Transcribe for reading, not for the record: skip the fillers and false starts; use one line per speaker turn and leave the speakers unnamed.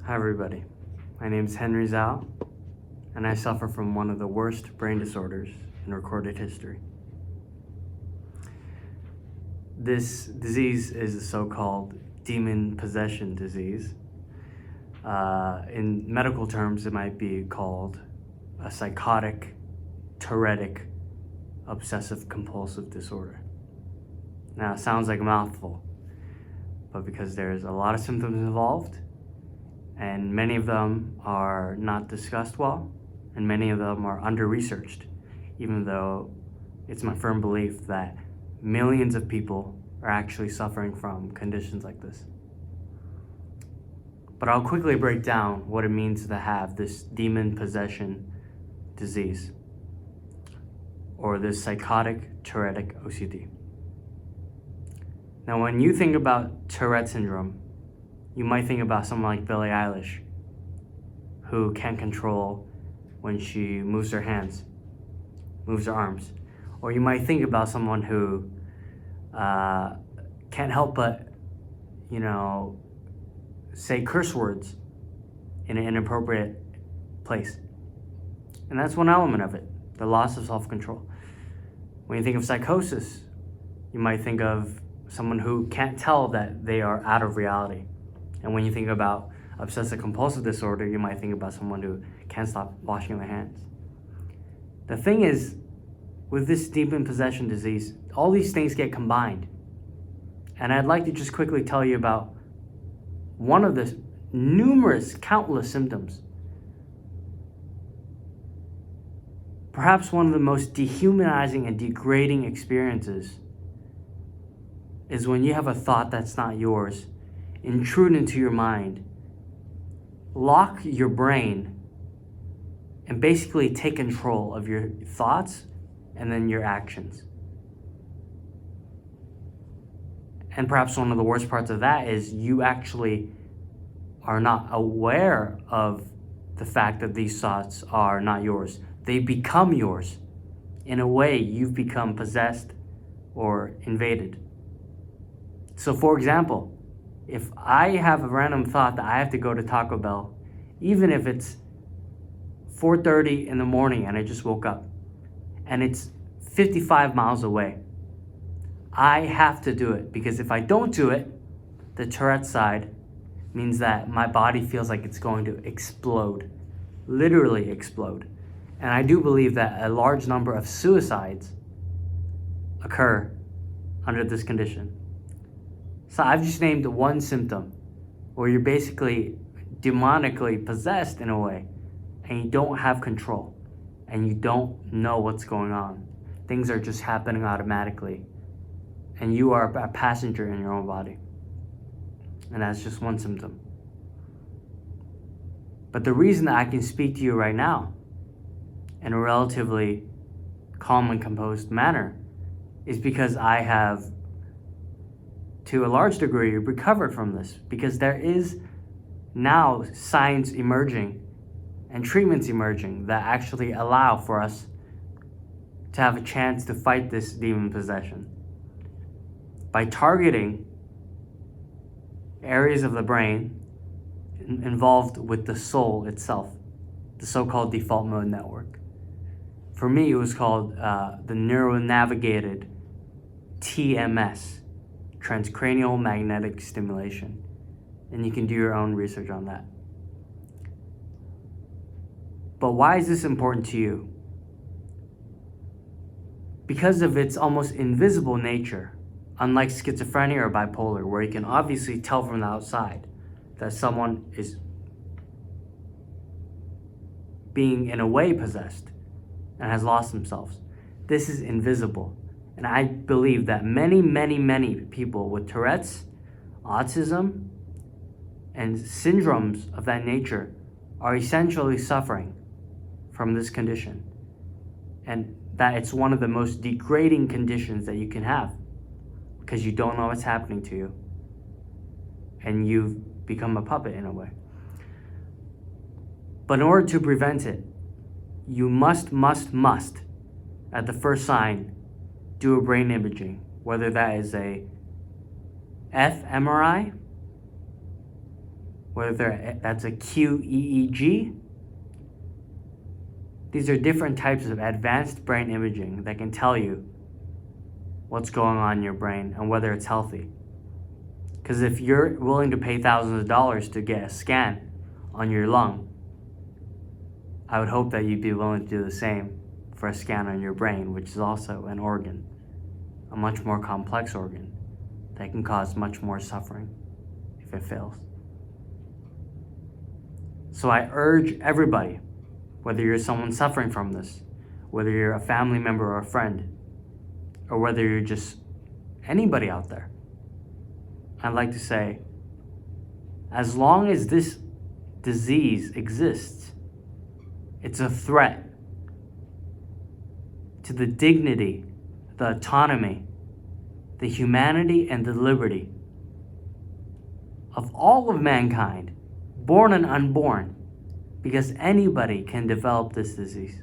Hi everybody, my name is Henry Zhao, and I suffer from one of the worst brain disorders in recorded history. This disease is a so-called demon possession disease. In medical terms, it might be called a psychotic, Tourettic, obsessive-compulsive disorder. Now, it sounds like a mouthful, but because there's a lot of symptoms involved, and many of them are not discussed well, and many of them are under-researched, even though it's my firm belief that millions of people are actually suffering from conditions like this. But I'll quickly break down what it means to have this demon possession disease, or this psychotic Tourettic OCD. Now, when you think about Tourette syndrome, you might think about someone like Billie Eilish, who can't control when she moves her hands, moves her arms. Or you might think about someone who can't help but, say curse words in an inappropriate place. And that's one element of it, the loss of self-control. When you think of psychosis, you might think of someone who can't tell that they are out of reality. And when you think about obsessive-compulsive disorder, you might think about someone who can't stop washing their hands. The thing is, with this demon possession disease, all these things get combined. And I'd like to just quickly tell you about one of the numerous, countless symptoms. Perhaps one of the most dehumanizing and degrading experiences is when you have a thought that's not yours intrude into your mind, lock your brain, and basically take control of your thoughts and then your actions. And perhaps one of the worst parts of that is you actually are not aware of the fact that these thoughts are not yours. They become yours. In a way, you've become possessed or invaded. So for example, if I have a random thought that I have to go to Taco Bell, even if it's 4:30 in the morning and I just woke up, and it's 55 miles away, I have to do it, because if I don't do it, the Tourette side means that my body feels like it's going to explode, literally explode. And I do believe that a large number of suicides occur under this condition. So I've just named one symptom where you're basically demonically possessed in a way, and you don't have control, and you don't know what's going on. Things are just happening automatically, and you are a passenger in your own body. And that's just one symptom. But the reason that I can speak to you right now in a relatively calm and composed manner is because I have, to a large degree, recovered from this, because there is now science emerging and treatments emerging that actually allow for us to have a chance to fight this demon possession by targeting areas of the brain involved with the soul itself, the so-called default mode network. For me, it was called the neuronavigated TMS, transcranial magnetic stimulation. And you can do your own research on that. But why is this important to you? Because of its almost invisible nature, unlike schizophrenia or bipolar, where you can obviously tell from the outside that someone is being in a way possessed and has lost themselves. This is invisible. And I believe that many people with Tourette's, autism, and syndromes of that nature are essentially suffering from this condition. And that it's one of the most degrading conditions that you can have, because you don't know what's happening to you. And you've become a puppet in a way. But in order to prevent it, you must, at the first sign, do a brain imaging, whether that is a fMRI that's a QEEG. These are different types of advanced brain imaging that can tell you what's going on in your brain and whether it's healthy. Because if you're willing to pay thousands of dollars to get a scan on your lung, I would hope that you'd be willing to do the same for a scan on your brain, which is also an organ, a much more complex organ that can cause much more suffering if it fails. So I urge everybody, whether you're someone suffering from this, whether you're a family member or a friend, or whether you're just anybody out there, I'd like to say, as long as this disease exists, it's a threat to the dignity, the autonomy, the humanity, and the liberty of all of mankind, born and unborn, because anybody can develop this disease.